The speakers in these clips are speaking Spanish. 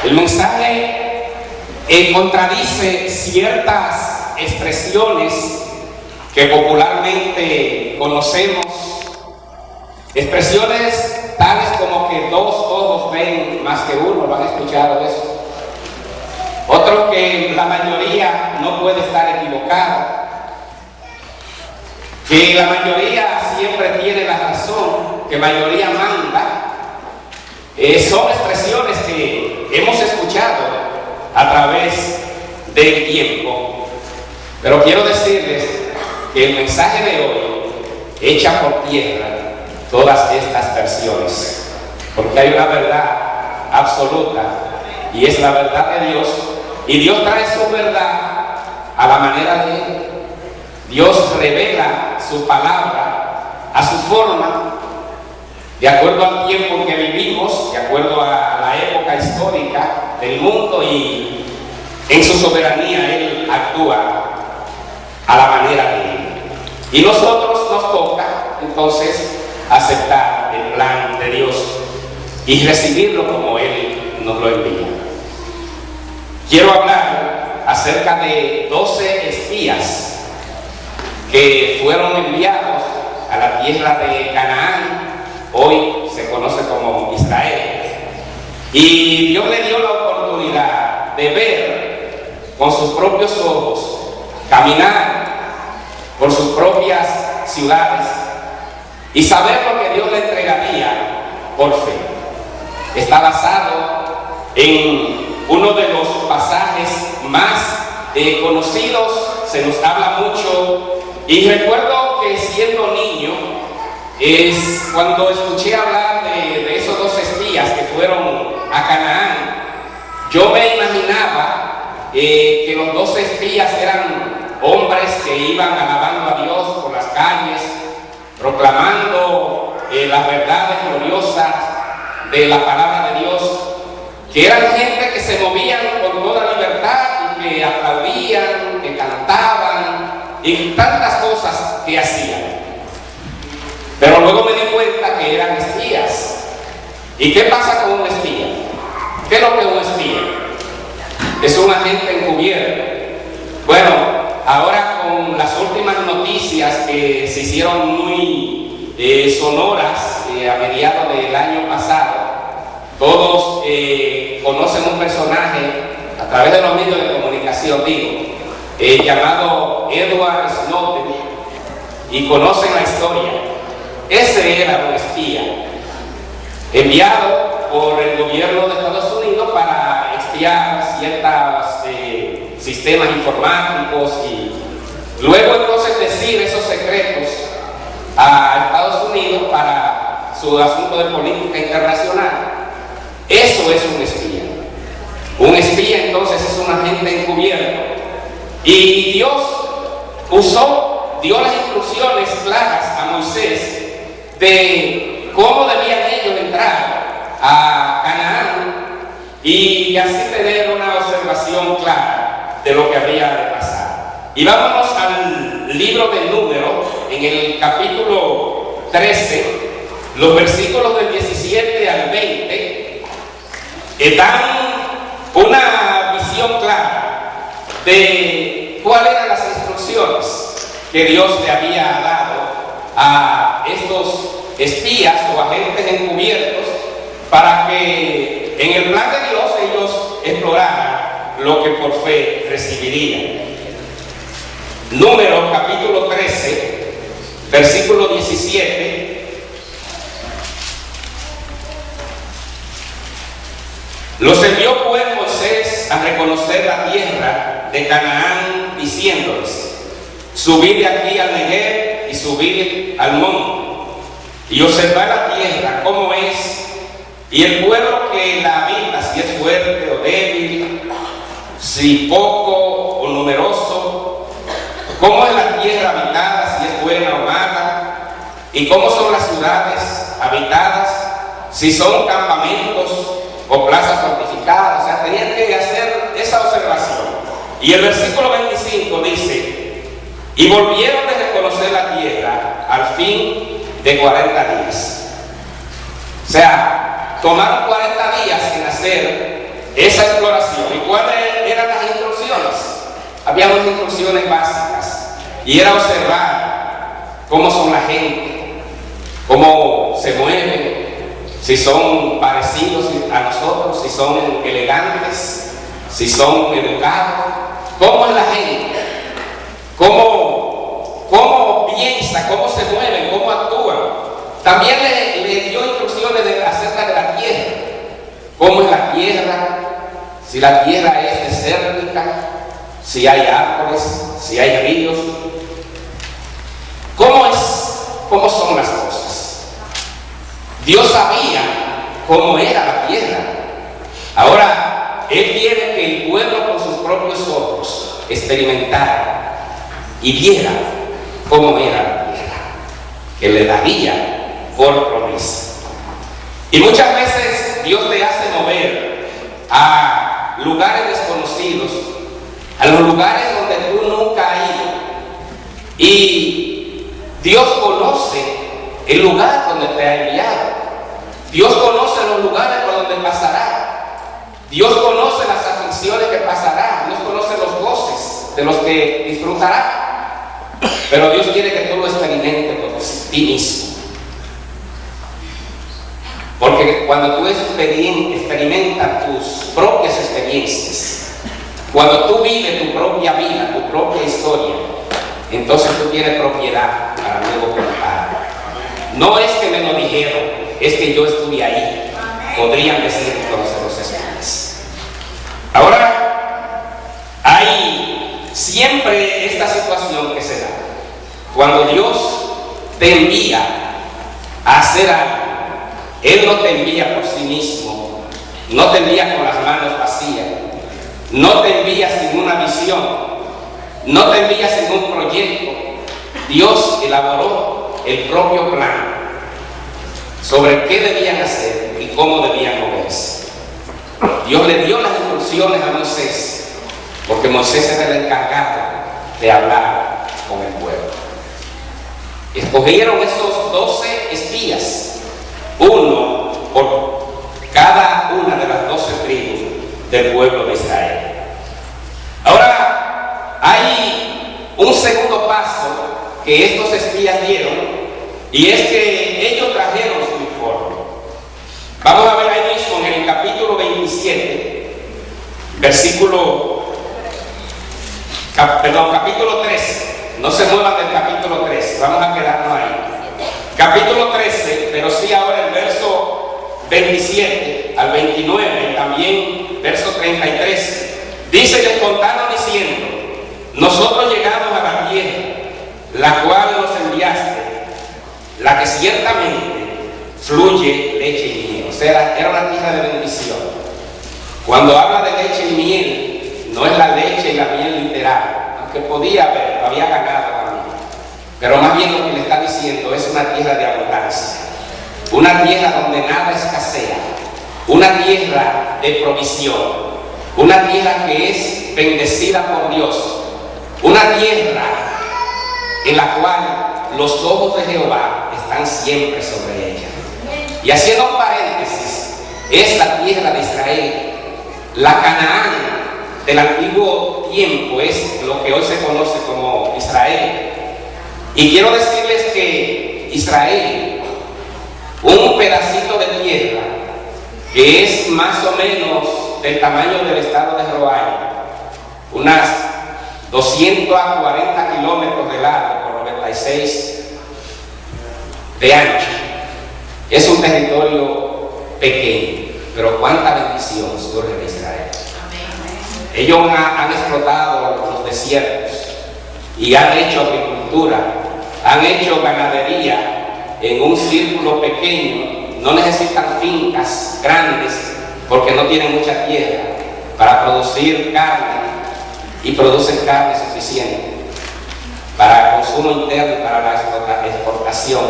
El mensaje contradice ciertas expresiones que popularmente conocemos, expresiones tales como que dos ojos ven más que uno. ¿Lo han escuchado eso? Otro, que la mayoría no puede estar equivocada, que la mayoría siempre tiene la razón, que mayoría manda. Son expresiones que hemos escuchado a través del tiempo, pero quiero decirles que el mensaje de hoy echa por tierra todas estas versiones, porque hay una verdad absoluta y es la verdad de Dios, y Dios trae su verdad a la manera de Él. Dios revela su palabra a su forma, de acuerdo al tiempo en que vivimos, de acuerdo a la época histórica del mundo, y en su soberanía Él actúa a la manera de Él. Y nosotros nos toca entonces aceptar el plan de Dios y recibirlo como Él nos lo envía. Quiero hablar acerca de 12 espías que fueron enviados a la tierra de Canaán, hoy se conoce como Israel, y Dios le dio la oportunidad de ver con sus propios ojos, caminar por sus propias ciudades y saber lo que Dios le entregaría por fe. Está basado en uno de los pasajes más conocidos, se nos habla mucho, y recuerdo que siendo niño, es cuando escuché hablar de esos 2 espías que fueron a Canaán, yo me imaginaba que los 2 espías eran hombres que iban alabando a Dios por las calles, proclamando las verdades gloriosas de la palabra de Dios, que eran gente que se movían con toda libertad y que aplaudían, que cantaban y tantas cosas que hacían. Pero luego me di cuenta que eran espías. ¿Y qué pasa con un espía? ¿Qué es lo que es un espía? Es un agente encubierto. Bueno, ahora con las últimas noticias que se hicieron muy sonoras a mediados del año pasado, todos conocen un personaje a través de los medios de comunicación, llamado Edward Snowden, y conocen la historia. Ese era un espía enviado por el gobierno de Estados Unidos para espiar ciertos sistemas informáticos y luego entonces decir esos secretos a Estados Unidos para su asunto de política internacional. Eso es un espía. Un espía entonces es un agente encubierto, y Dios dio las instrucciones claras a Moisés de cómo debían ellos entrar a Canaán y así tener una observación clara de lo que había de pasar. Y vámonos al libro de Números, en el capítulo 13, los versículos del 17 al 20, dan una visión clara de cuáles eran las instrucciones que Dios le había dado a estos espías o agentes encubiertos para que en el plan de Dios ellos exploraran lo que por fe recibirían. Números capítulo 13, versículo 17. Los envió pues Moisés a reconocer la tierra de Canaán, diciéndoles: subid de aquí al Negev y subid al monte, y observad la tierra cómo es, y el pueblo que la habita, si es fuerte o débil, si poco o numeroso, cómo es la tierra habitada, si es buena o mala, y cómo son las ciudades habitadas, si son campamentos o plazas fortificadas. O sea, tenían que hacer esa observación. Y el versículo 25 dice: y volvieron de reconocer la tierra al fin de 40 días. O sea, tomaron 40 días en hacer esa exploración. ¿Y cuáles eran las instrucciones? Había unas instrucciones básicas y era observar cómo son la gente, cómo se mueven, si son parecidos a nosotros, si son elegantes, si son educados, cómo es la gente, cómo piensa, cómo se mueven, cómo actúan. También le dio instrucciones acerca de la tierra, cómo es la tierra, si la tierra es desértica, si hay árboles, si hay ríos, cómo son las cosas. Dios sabía cómo era la tierra. Ahora, Él quiere que el pueblo con sus propios ojos experimentara y viera cómo era la tierra, que le daría por promesa. Y muchas veces Dios te hace mover a lugares desconocidos, a los lugares donde tú nunca has ido. Y Dios conoce el lugar donde te ha enviado. Dios conoce los lugares por donde pasará. Dios conoce las aflicciones que pasará. Dios conoce los goces de los que disfrutará. Pero Dios quiere que tú lo experimentes por ti mismo. Porque cuando tú experimentas tus propias experiencias, cuando tú vives tu propia vida, tu propia historia, entonces tú tienes propiedad para luego contar. No es que me lo dijeron, es que yo estuve ahí. Podrían decir los espíritus. Ahora, hay siempre esta situación que se da. Cuando Dios te envía a hacer algo, Él no te envía por sí mismo, no te envía con las manos vacías, no te envía sin una visión, no te envía sin un proyecto. Dios elaboró el propio plan sobre qué debían hacer y cómo debían moverse. Dios le dio las instrucciones a Moisés, porque Moisés era el encargado de hablar con el pueblo. Escogieron esos 12 espías, uno por cada una de las 12 tribus del pueblo de Israel. Ahora, hay un segundo paso que estos espías dieron, y es que ellos trajeron su informe. Vamos a ver ahí mismo en el capítulo 27, capítulo 13. No se muevan del capítulo 13, vamos a quedarnos ahí. Capítulo 13, pero sí ahora el verso 27 al 29, y también verso 33. Dice: les contaron diciendo: nosotros llegamos a la tierra, la cual nos enviaste, la que ciertamente fluye leche y miel. O sea, era una tierra de bendición. Cuando habla de leche y miel, no es la leche y la miel literal, aunque podía haber, lo había ganado también. Pero más bien lo que le está diciendo es una tierra de abundancia, una tierra donde nada escasea, una tierra de provisión, una tierra que es bendecida por Dios, una tierra en la cual los ojos de Jehová están siempre sobre ella. Y haciendo un paréntesis, es la tierra de Israel. La Canaán del antiguo tiempo es lo que hoy se conoce como Israel. Y quiero decirles que Israel, un pedacito de tierra que es más o menos del tamaño del estado de Roraima, unas 240 kilómetros de largo por 96 de ancho, es un territorio pequeño, pero cuánta bendición surge de Israel. Ellos han explotado los desiertos y han hecho agricultura, han hecho ganadería en un círculo pequeño. No necesitan fincas grandes porque no tienen mucha tierra para producir carne, y producen carne suficiente para el consumo interno y para la exportación.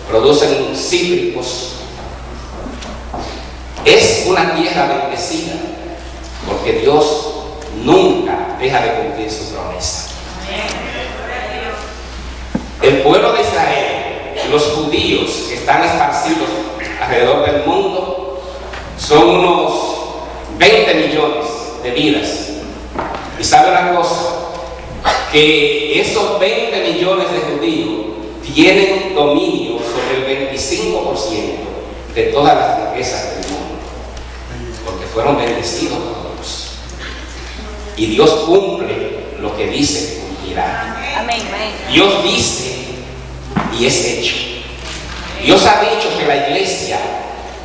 Producen cítricos. Es una tierra bendecida porque Dios nunca deja de cumplir su promesa. El pueblo de Israel, los judíos que están esparcidos alrededor del mundo, son unos 20 millones de vidas. Y sabe una cosa, que esos 20 millones de judíos tienen dominio sobre el 25% de todas las riquezas del mundo, porque fueron bendecidos por Dios. Y Dios cumple lo que dice que cumplirá. Dios dice y es hecho. Dios ha dicho que la iglesia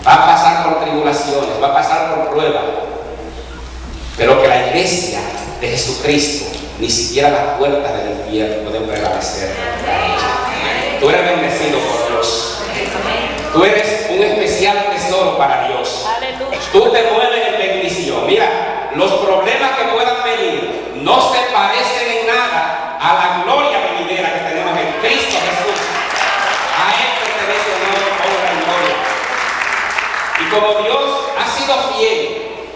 va a pasar por tribulaciones, va a pasar por pruebas, pero que la iglesia de Jesucristo ni siquiera las puertas del infierno pueden prevalecer contra ella. Tú eres bendecido por Dios. Tú eres un especial tesoro para Dios. Tú te mueves en bendición. Mira, los problemas que puedan venir no se parecen en nada a la gloria venidera que tenemos en Cristo Jesús. A Él pertenece honor, honra y gloria. Y como Dios ha sido fiel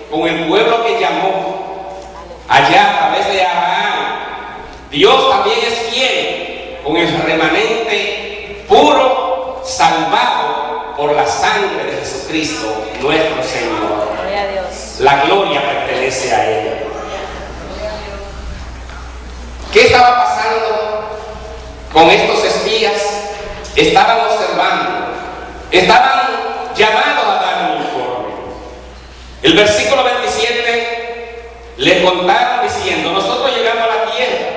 con el pueblo que llamó allá a través de Abraham, Dios también es fiel con el remanente puro, salvado por la sangre de Jesucristo, nuestro Señor. Gloria a Dios. La gloria pertenece a Él. ¿Qué estaba pasando con estos espías? Estaban observando, estaban llamados a dar un informe. El versículo 27 le contaron diciendo: nosotros llegamos a la tierra.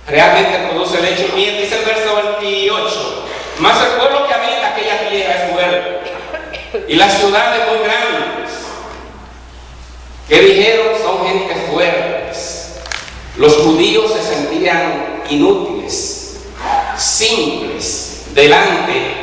Realmente produce leche y miel, dice el verso 28. Mas el pueblo que habita aquella tierra es fuerte, y las ciudades muy grandes. ¿Qué dijeron? Son gente fuertes. Los judíos se sentían inútiles, simples, delante